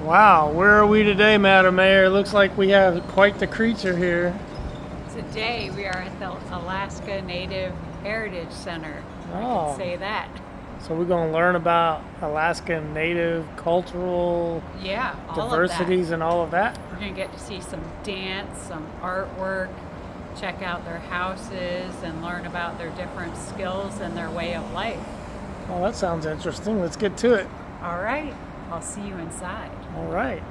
Wow, where are we today, Madam Mayor? Looks like we have quite the creature here. Today we are at the Alaska Native Heritage Center. I Oh, can say that. so we're going to learn about Alaskan native cultural Yeah, all of that. diversities and all of that. We're going to get to see some dance, some artwork, check out their houses, and learn about their different skills and their way of life. Oh, that sounds interesting. Let's get to it. All right, I'll see you inside. All right.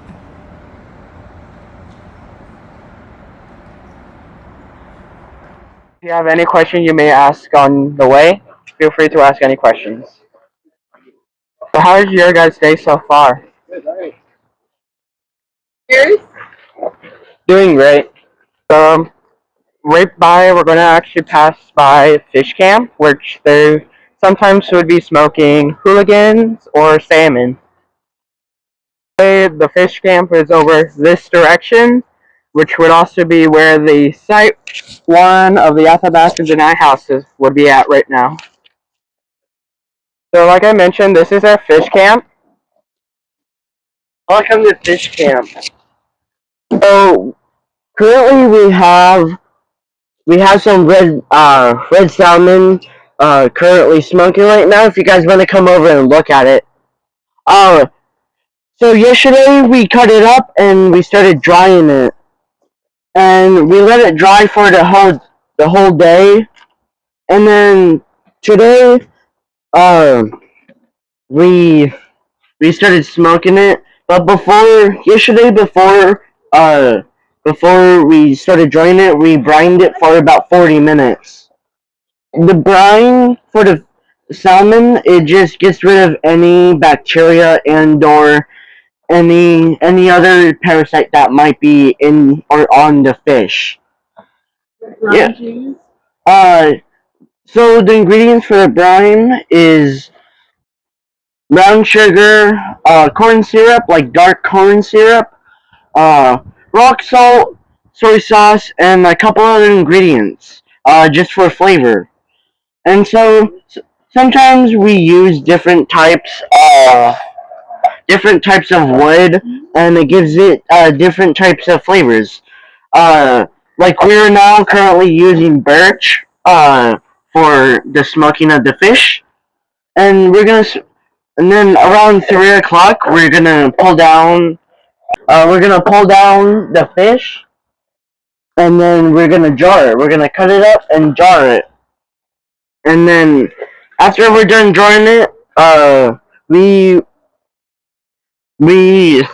If you have any question you may ask on the way, feel free to ask any questions. So how is your guys' day so far? Doing great. So right by, we're gonna actually pass by fish camp, which there sometimes would be smoking hooligans or salmon. The fish camp is over this direction, which would also be where the site one of the Athabaskan deny houses would be at right now. So like I mentioned, this is our fish camp. Welcome to fish camp. So currently we have some red salmon currently smoking right now. If you guys want to come over and look at it. Uh, so yesterday we cut it up and we started drying it, and we let it dry for the whole day, and then today uh, we we started smoking it. But before we started drying it, we brined it for about 40 minutes. The brine for the salmon, it just gets rid of any bacteria and or any other parasite that might be in or on the fish. Yeah. Uh, so the ingredients for the brine is brown sugar, corn syrup, like dark corn syrup, uh, rock salt, soy sauce, and a couple other ingredients, just for flavor. And so sometimes we use different types of wood, and it gives it different types of flavors. Uh, like we're now currently using birch for the smoking of the fish, and and then around 3 o'clock we're gonna pull down the fish, and then we're gonna jar it. We're gonna cut it up and jar it, and then after we're done jarring it, we we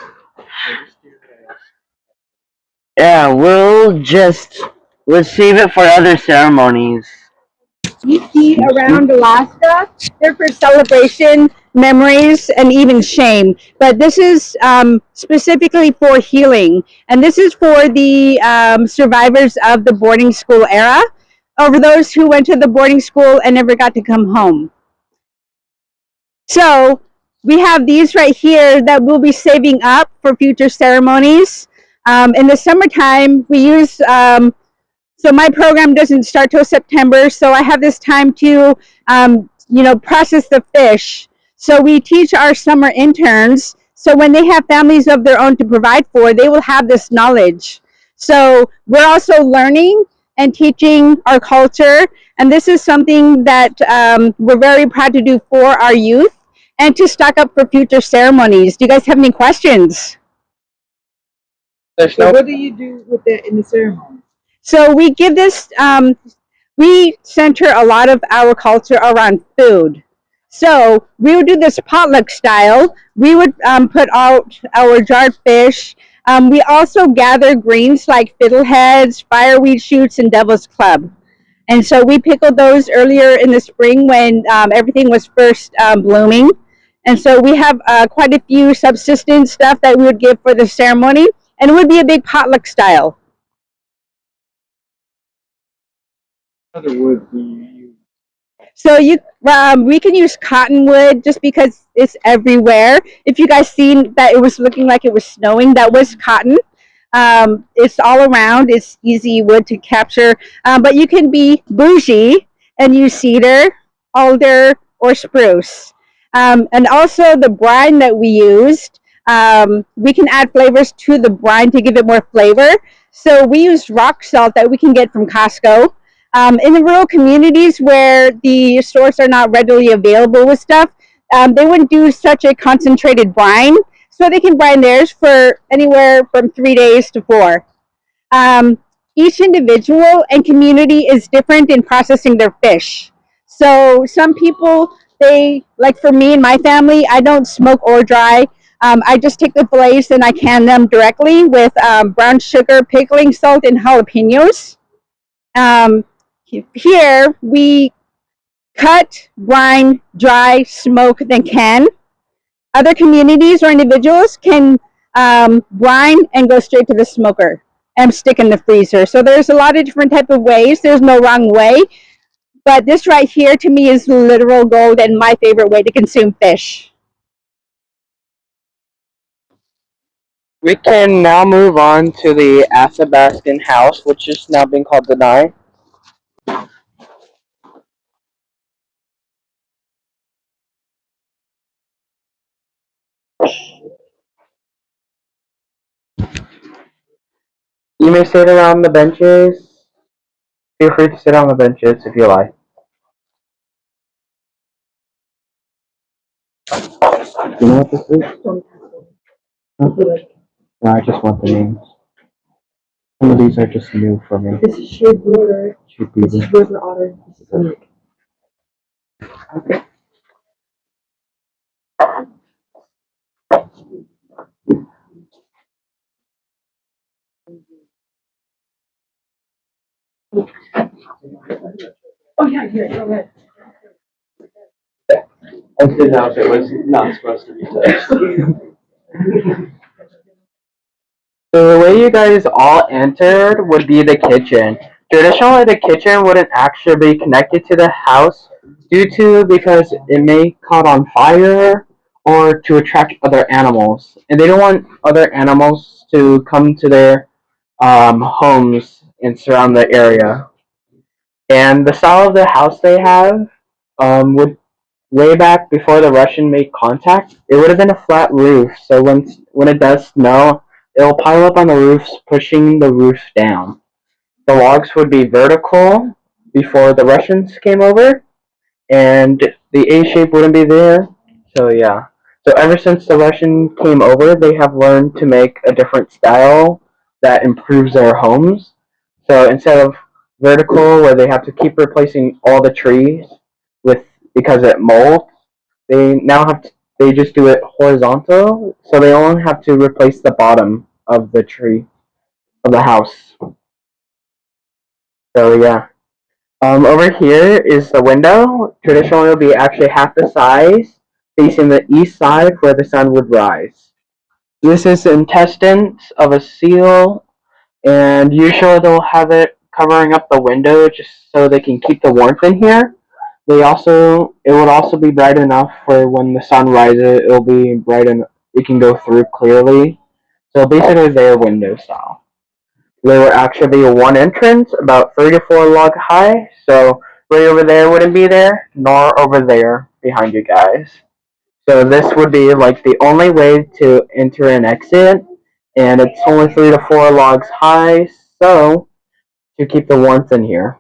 yeah, we'll save it for other ceremonies. You see around Alaska. They're for celebration, memories, and even shame. But this is specifically for healing. And this is for the survivors of the boarding school era, over those who went to the boarding school and never got to come home. So we have these right here that we'll be saving up for future ceremonies. In the summertime, we use so my program doesn't start till September, so I have this time to, process the fish. So we teach our summer interns. So when they have families of their own to provide for, they will have this knowledge. So we're also learning and teaching our culture, and this is something that we're very proud to do for our youth and to stock up for future ceremonies. Do you guys have any questions? There's So no. what do you do with that in the ceremony? So we give this, we center a lot of our culture around food. So we would do this potluck style. We would put out our jarred fish. We also gather greens like fiddleheads, fireweed shoots, and devil's club. And so we pickled those earlier in the spring when everything was first blooming. And so we have quite a few subsistence stuff that we would give for the ceremony, and it would be a big potluck style. Other wood do you use? So we can use cottonwood just because it's everywhere. If you guys seen that it was looking like it was snowing, that was cotton. It's all around. It's easy wood to capture, but you can be bougie and use cedar, alder, or spruce. And also the brine that we used. we can add flavors to the brine to give it more flavor. So we use rock salt that we can get from Costco. In the rural communities where the stores are not readily available with stuff, they wouldn't do such a concentrated brine. So they can brine theirs for anywhere from 3 days to 4. Um, each individual and community is different in processing their fish. So some people, they, like for me and my family, I don't smoke or dry. I just take the fillets and I can them directly with brown sugar, pickling salt, and jalapenos. Um, Here, we cut, brine, dry, smoke, then can. Other communities or individuals can brine and go straight to the smoker and stick in the freezer. So there's a lot of different type of ways. There's no wrong way, but this right here to me is literal gold and my favorite way to consume fish. We can now move on to the Athabaskan house, which is now being called the Nye. You may sit around the benches. Feel free to sit on the benches if you like. You know what this is? Huh? No, I just want the names. Some of these are just new for me. This is sheared beaver. Should be This is river otter. This is sonic. okay. Oh yeah, here, go ahead. I did house it was not supposed to be touched. So the way you guys all entered would be the kitchen. Traditionally, the kitchen wouldn't actually be connected to the house because it may caught on fire or to attract other animals, and they don't want other animals to come to their homes and surround the area. And the style of the house they have would way back before the Russian made contact, it would have been a flat roof. So when it does snow, it'll pile up on the roofs, pushing the roof down. The logs would be vertical before the Russians came over, and the A shape wouldn't be there. So yeah. So ever since the Russian came over, they have learned to make a different style that improves their homes. So instead of vertical, where they have to keep replacing all the trees with because it molds, they just do it horizontal, so they only have to replace the bottom of the tree of the house. So yeah. Over here is the window. Traditionally, it'll be actually half the size, facing the east side where the sun would rise. This is the intestines of a seal, and usually they'll have it covering up the window just so they can keep the warmth in here. It would also be bright enough for when the sun rises, it'll be bright and it can go through clearly. So basically, their window style. There would actually be one entrance, about 3 to 4 log high. So right over there wouldn't be there, nor over there behind you guys. So this would be like the only way to enter and exit, and it's only 3 to 4 logs high. So to keep the warmth in here.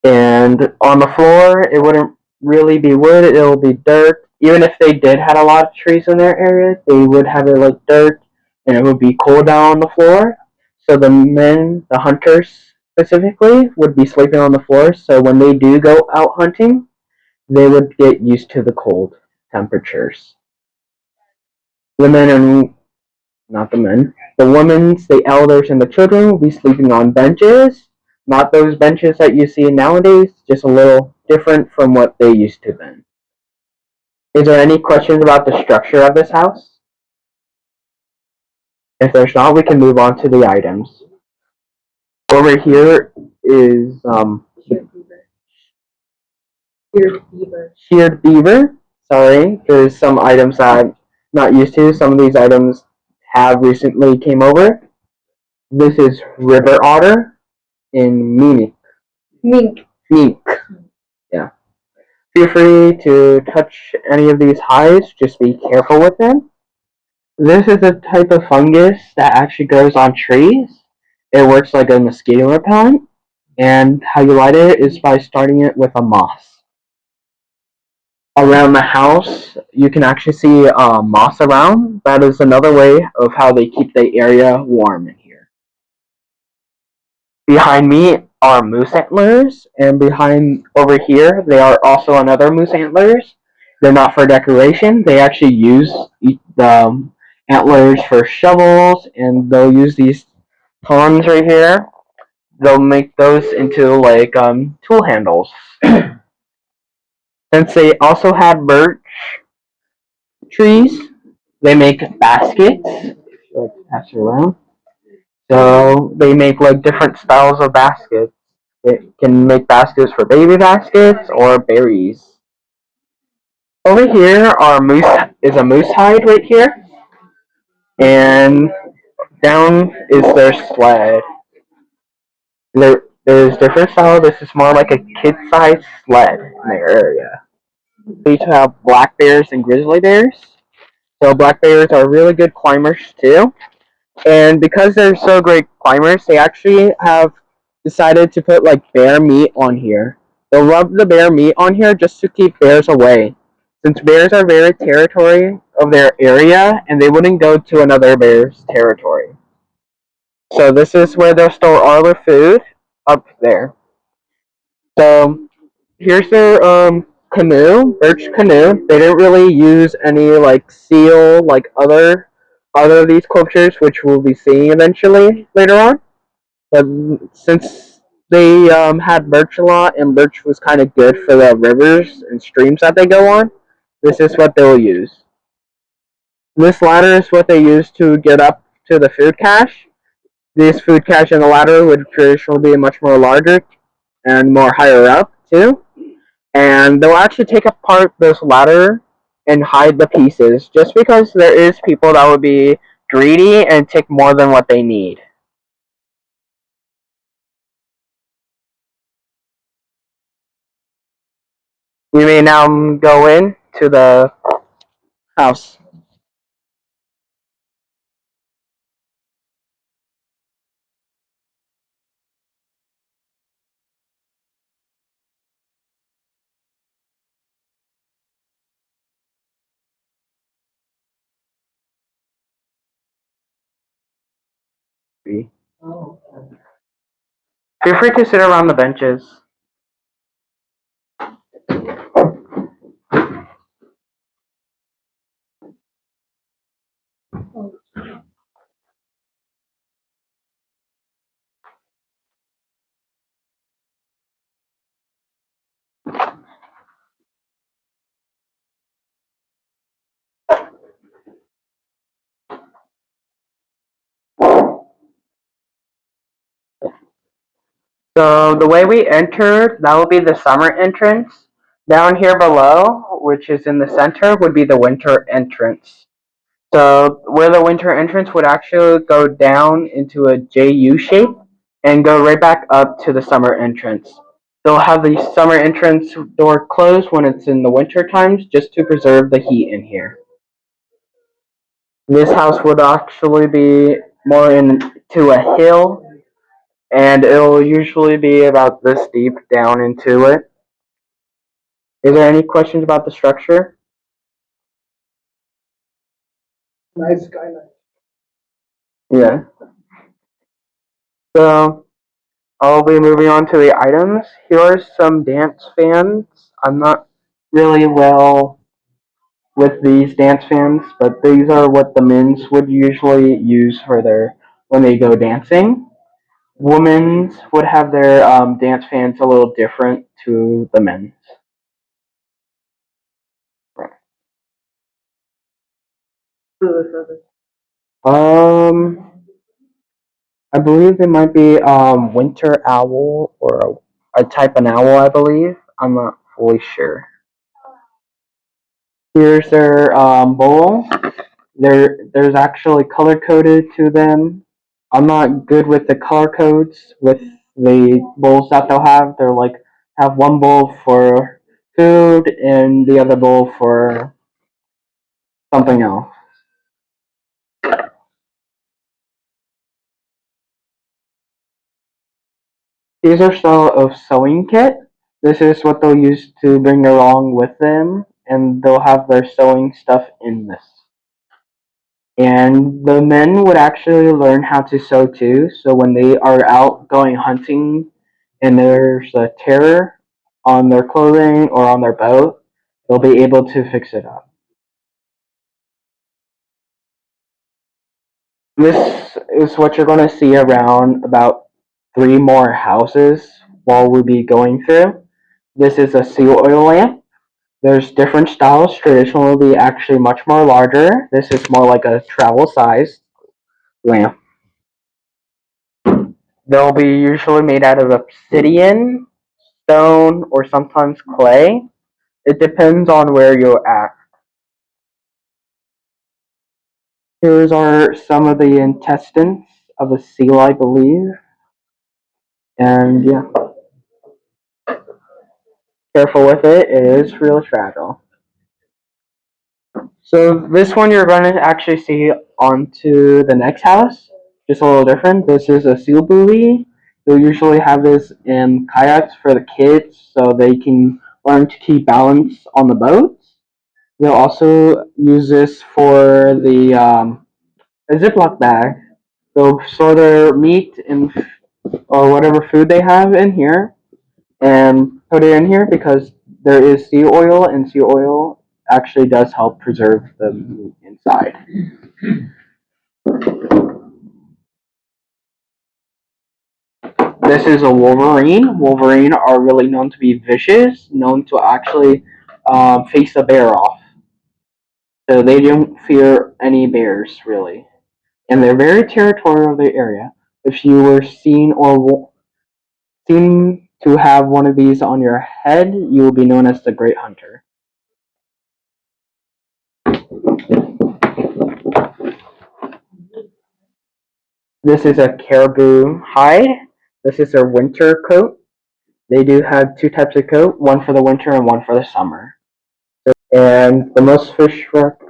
And on the floor, it wouldn't really be wood, it'll be dirt. Even if they did have a lot of trees in their area, they would have it like dirt, and it would be cold down on the floor. So the men, the hunters specifically, would be sleeping on the floor, so when they do go out hunting, they would get used to the cold temperatures. Women and not the men. The women, the elders, and the children will be sleeping on benches. Not those benches that you see nowadays, just a little different from what they used to then. Is there any questions about the structure of this house? If there's not, we can move on to the items. Over here is Sheared beaver. sheared beaver. Sorry, there's some items that I'm not used to. Some of these items have recently came over. This is river otter in mimic. Mink. Mink. Yeah. Feel free to touch any of these hives, just be careful with them. This is a type of fungus that actually grows on trees. It works like a mosquito repellent, and how you light it is by starting it with a moss. Around the house, you can actually see moss around. That is another way of how they keep the area warm in here. Behind me are moose antlers, and behind over here, they are also another moose antlers. They're not for decoration. They actually use the antlers for shovels, and they'll use these tongs right here. They'll make those into like tool handles. Since they also have birch trees, they make baskets. If you like to pass it around. So they make like different styles of baskets. They can make baskets for baby baskets or berries. Over here is a moose hide right here, and down is their sled. There's different style. This is more like a kid-sized sled in their area. We each have black bears and grizzly bears. So black bears are really good climbers too. And because they're so great climbers, they actually have decided to put like bear meat on here. They'll rub the bear meat on here just to keep bears away. Since bears are very territory of their area and they wouldn't go to another bear's territory. So this is where they'll store all their food up there. So here's their canoe, birch canoe. They didn't really use any like seal like other of these cultures, which we'll be seeing eventually later on. But since they had birch a lot, and birch was kind of good for the rivers and streams that they go on, this is what they'll use. This ladder is what they use to get up to the food cache. This food cache and the ladder would traditionally be much more larger and more higher up too. And they'll actually take apart this ladder and hide the pieces just because there is people that would be greedy and take more than what they need. We may now go in to the house. Feel free to sit around the benches. So the way we entered, that will be the summer entrance. Down here below, which is in the center, would be the winter entrance. So where the winter entrance would actually go down into a JU shape and go right back up to the summer entrance. They'll have the summer entrance door closed when it's in the winter times just to preserve the heat in here. This house would actually be more into a hill, and it'll usually be about this deep down into it. Is there any questions about the structure? Nice skyline. Yeah. So I'll be moving on to the items. Here are some dance fans. I'm not really well with these dance fans, but these are what the men's would usually use for their when they go dancing. Women's would have their dance fans a little different to the men's. Um, I believe it might be winter owl or a type of owl. I believe I'm not fully sure. Here's their bowl. There's actually color coded to them. I'm not good with the color codes with the bowls that they'll have. They're like have one bowl for food and the other bowl for something else. These are sort of sewing kit. This is what they'll use to bring along with them, and they'll have their sewing stuff in this. And the men would actually learn how to sew too, so when they are out going hunting and there's a tear on their clothing or on their boat, they'll be able to fix it up. This is what you're going to see around about 3 more houses while we'll be going through. This is a seal oil lamp. There's different styles. Traditional will be actually much more larger. This is more like a travel size lamp. They'll be usually made out of obsidian, stone, or sometimes clay. It depends on where you're at. Here's some of the intestines of a seal, I believe. And yeah, careful with it. It is really fragile. So this one you're going to actually see onto the next house. Just a little different. This is a seal buoy. They'll usually have this in kayaks for the kids so they can learn to keep balance on the boat. They'll also use this for the a Ziploc bag. They'll store their meat and or whatever food they have in here and put it in here because there is sea oil, and sea oil actually does help preserve the meat inside. This is a wolverine. Wolverine are really known to be vicious, known to actually face a bear off. So they don't fear any bears really, and they're very territorial of the area. If you were seen to have one of these on your head, you will be known as the Great Hunter. This is a caribou hide. This is their winter coat. They do have 2 types of coat, one for the winter and one for the summer. And the most fish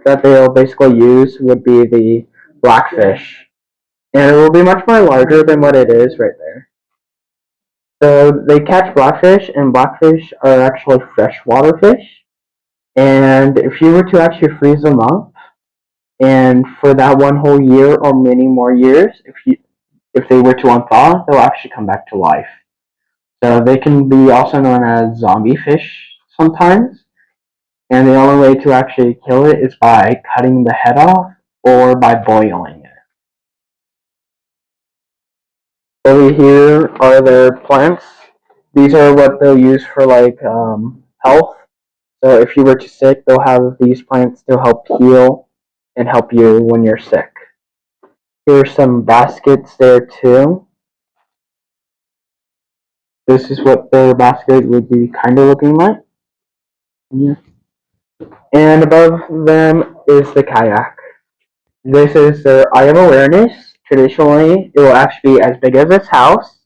that they'll basically use would be the blackfish. And it will be much more larger than what it is right there. So they catch blackfish, and blackfish are actually freshwater fish. And if you were to actually freeze them up, and for that one whole year or many more years, if they were to unthaw, they'll actually come back to life. So they can be also known as zombie fish sometimes. And the only way to actually kill it is by cutting the head off or by boiling it. Over here are their plants. These are what they'll use for health. So if you were too sick, they'll have these plants to help heal and help you when you're sick. Here's some baskets there too. This is what their basket would be kind of looking like. Yeah. And above them is the kayak. This is their eye of awareness. Traditionally, it will actually be as big as this house.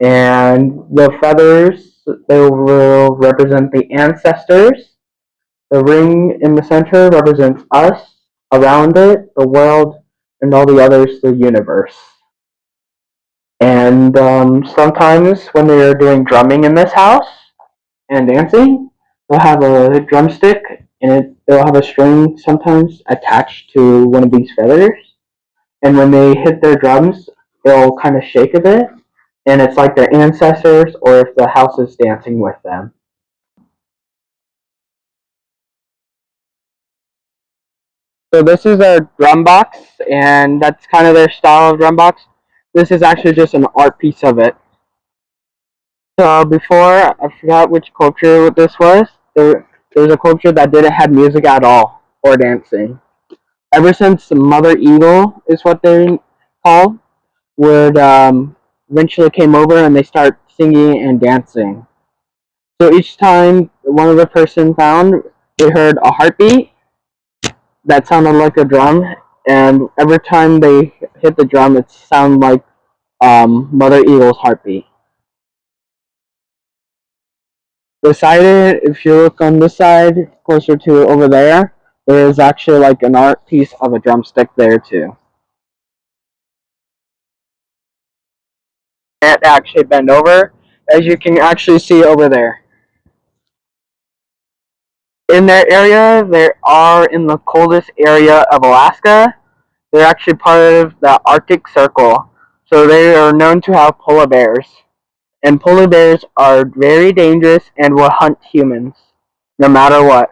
And the feathers, they will represent the ancestors. The ring in the center represents us. Around it, the world, and all the others, the universe. And sometimes when they're doing drumming in this house and dancing, they'll have a drumstick and they'll have a string sometimes attached to one of these feathers. And when they hit their drums, they'll kind of shake a bit, and it's like their ancestors or if the house is dancing with them. So this is a drum box, and that's kind of their style of drum box. This is actually just an art piece of it. So before, I forgot which culture this was. There was a culture that didn't have music at all or dancing. Ever since Mother Eagle is what they're called, would eventually came over and they start singing and dancing. So each time one of the person found, they heard a heartbeat that sounded like a drum, and every time they hit the drum, it sounded like Mother Eagle's heartbeat. Beside it, if you look on this side, closer to over there, there is actually like an art piece of a drumstick there too. Can't actually bend over, as you can actually see over there. In their area, they are in the coldest area of Alaska. They're actually part of the Arctic Circle, so they are known to have polar bears. And polar bears are very dangerous and will hunt humans, no matter what.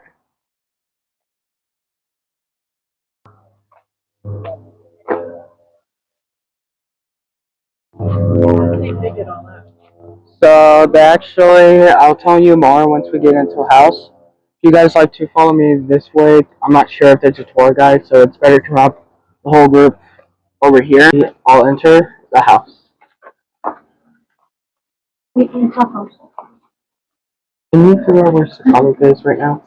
So they actually, I'll tell you more once we get into the house. If you guys like to follow me this way, I'm not sure if there's a tour guide, so it's better to have the whole group over here. I'll enter the house. Can you figure out where Xuxiao is right now?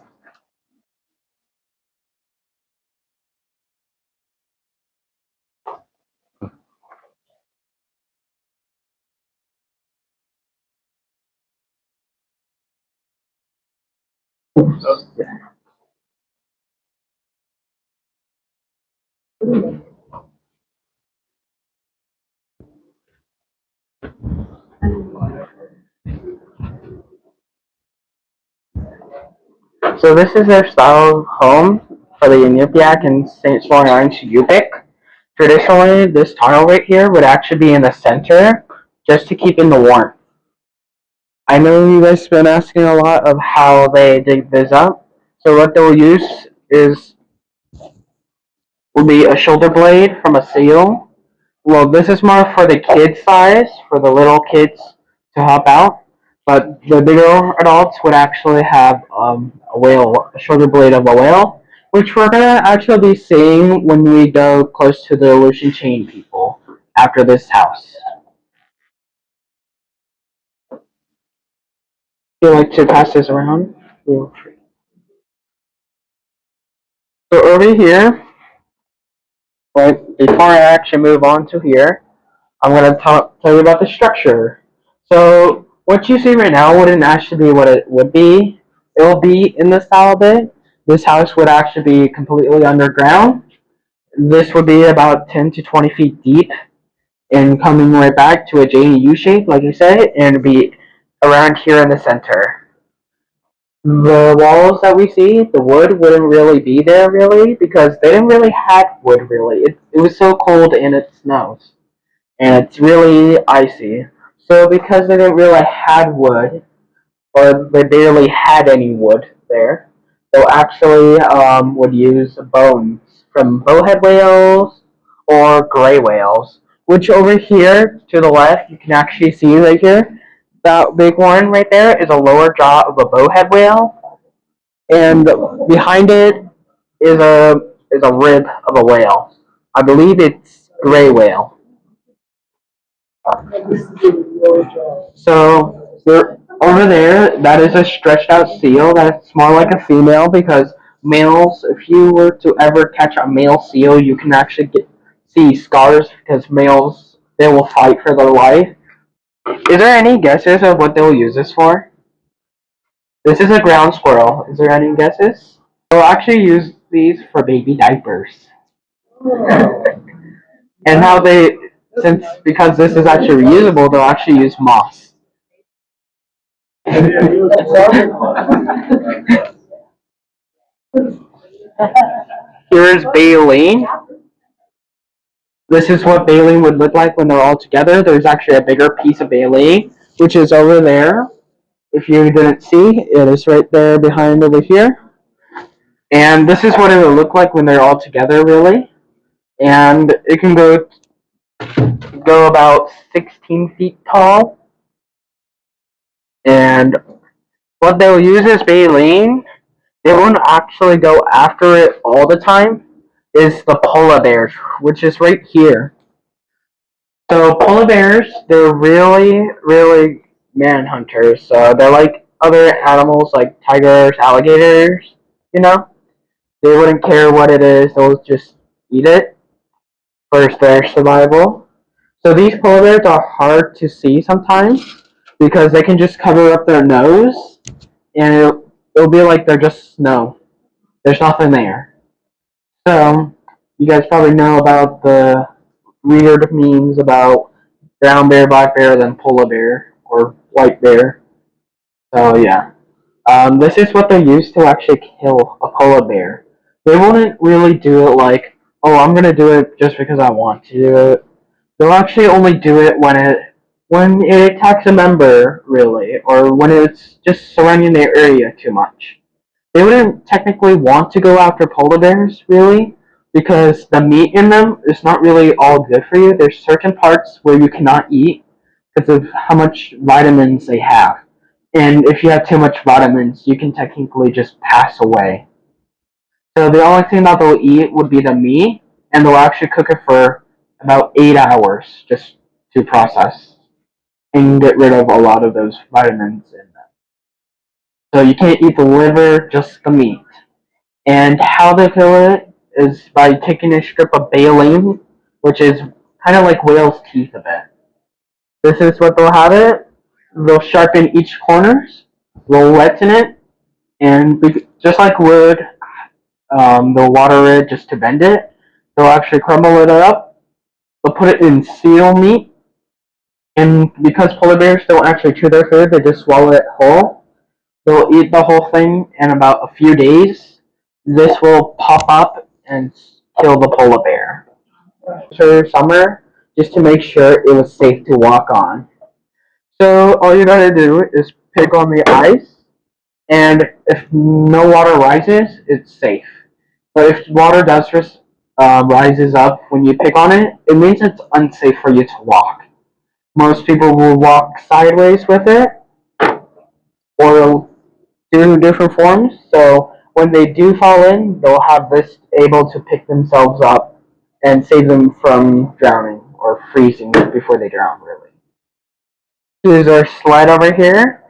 So this is their style of home for the Inupiaq and St. Florian's Yupik. Traditionally, this tunnel right here would actually be in the center just to keep in the warmth. I know you guys have been asking a lot of how they dig this up. So what they'll use will be a shoulder blade from a seal. Well, this is more for the kid size, for the little kids to hop out. But the bigger adults would actually have a whale, a shoulder blade of a whale, which we're gonna actually be seeing when we go close to the Aleutian Chain people after this house. If you like to pass this around, feel free. So over here, right before I actually move on to here, I'm gonna tell you about the structure. So what you see right now wouldn't actually be what it would be. It will be in the style of it. This house would actually be completely underground. This would be about 10 to 20 feet deep and coming right back to a JU shape, like you said, and be around here in the center. The walls that we see, the wood wouldn't really be there really because they didn't really have wood really. It was so cold and it snows and it's really icy. So because they didn't really have wood, or they barely had any wood there, they actually would use bones from bowhead whales or gray whales. Which over here to the left, you can actually see right here, that big one right there is a lower jaw of a bowhead whale, and behind it is a rib of a whale. I believe it's gray whale. So over there, that is a stretched out seal. That's more like a female because males, if you were to ever catch a male seal, you can actually see scars because males, they will fight for their life. Is there any guesses of what they'll use this for? This is a ground squirrel. Is there any guesses? They'll actually use these for baby diapers. And how they, since because this is actually reusable, they'll actually use moss. Here's baleen. This is what baleen would look like when they're all together. There's actually a bigger piece of baleen, which is over there. If you didn't see, it is right there behind over here. And this is what it would look like when they're all together, really. And it can go about 16 feet tall. And what they'll use is baleen. They won't actually go after it all the time. Is the polar bears, which is right here. So polar bears, they're really, really man hunters. So they're like other animals like tigers, alligators, you know. They wouldn't care what it is, they'll just eat it for their survival. So these polar bears are hard to see sometimes because they can just cover up their nose and it'll be like they're just snow. There's nothing there. So you guys probably know about the weird memes about brown bear, black bear, then polar bear or white bear. So yeah, this is what they use to actually kill a polar bear. They wouldn't really do it like, oh, I'm gonna do it just because I want to do it. They'll actually only do it when it attacks a member, really, or when it's just surrounding their area too much. They wouldn't technically want to go after polar bears, really, because the meat in them is not really all good for you. There's certain parts where you cannot eat because of how much vitamins they have. And if you have too much vitamins, you can technically just pass away. So the only thing that they'll eat would be the meat, and they'll actually cook it for about 8 hours just to process and get rid of a lot of those vitamins in them. So you can't eat the liver, just the meat. And how they kill it is by taking a strip of baleen, which is kind of like whale's teeth a bit. This is what they'll have it. They'll sharpen each corners, they'll weten it, and just like wood, they'll water it just to bend it. They'll actually crumble it up. They'll put it in seal meat, and because polar bears don't actually chew their food, they just swallow it whole. They'll eat the whole thing in about a few days. This will pop up and kill the polar bear. For summer, just to make sure it was safe to walk on. So all you gotta do is pick on the ice, and if no water rises, it's safe. But if water does rises up when you pick on it, it means it's unsafe for you to walk. Most people will walk sideways with it, or do different forms. So when they do fall in, they'll have this able to pick themselves up and save them from drowning or freezing before they drown, really. Here's our slide over here.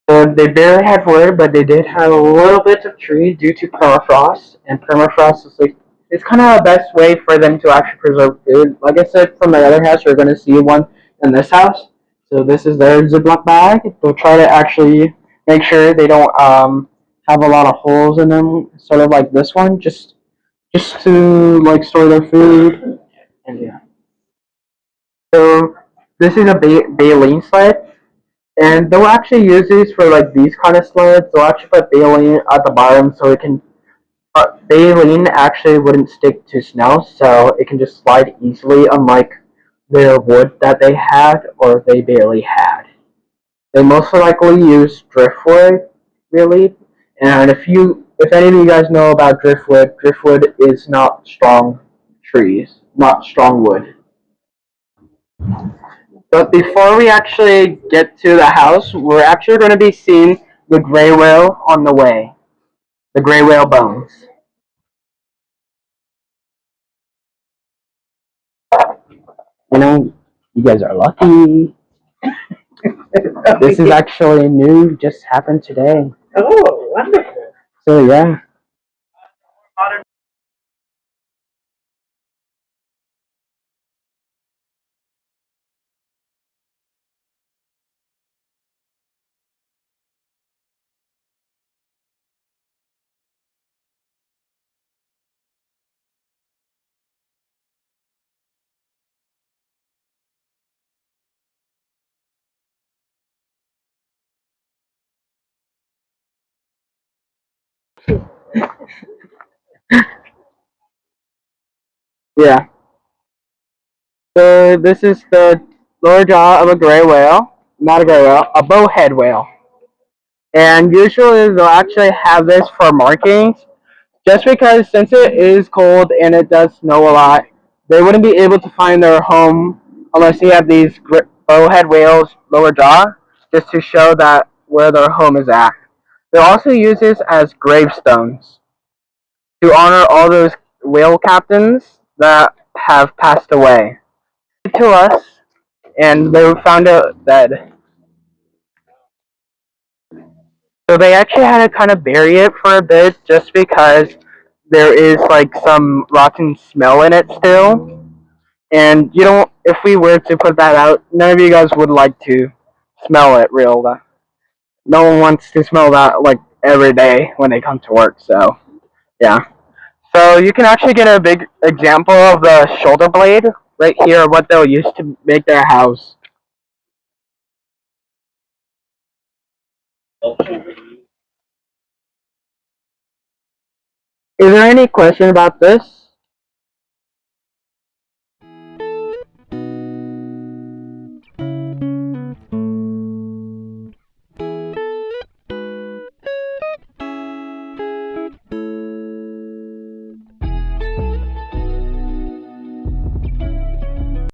So they barely had wood, but they did have a little bit of tree due to permafrost. And permafrost is like, it's kind of the best way for them to actually preserve food. Like I said, from my other house, you're going to see one in this house. So this is their Ziploc bag. They'll try to actually make sure they don't have a lot of holes in them, sort of like this one, just to like store their food. And yeah. So this is a baleen sled. And they'll actually use these for like these kind of sleds. They'll actually put baleen at the bottom so it can. Baleen actually wouldn't stick to snow, so it can just slide easily, unlike the wood that they had or they barely had. They most likely use driftwood, really. And if any of you guys know about driftwood is not strong trees, not strong wood. But before we actually get to the house, we're actually going to be seeing the gray whale on the way. The gray whale bones. You know, you guys are lucky. This is actually new, just happened today. Oh, wonderful. So yeah. Yeah. So this is the lower jaw of a gray whale. Not a gray whale, a bowhead whale. And usually they'll actually have this for markings. Just because since it is cold and it does snow a lot, they wouldn't be able to find their home unless you have these bowhead whales lower jaw, just to show that where their home is at. They also use this as gravestones to honor all those whale captains that have passed away to us, and they were found out dead. So they actually had to kind of bury it for a bit just because there is like some rotten smell in it still. And you don't, if we were to put that out, none of you guys would like to smell it real. no one wants to smell that like every day when they come to work. So yeah. So you can actually get a big example of the shoulder blade right here, what they'll use to make their house. Is there any question about this?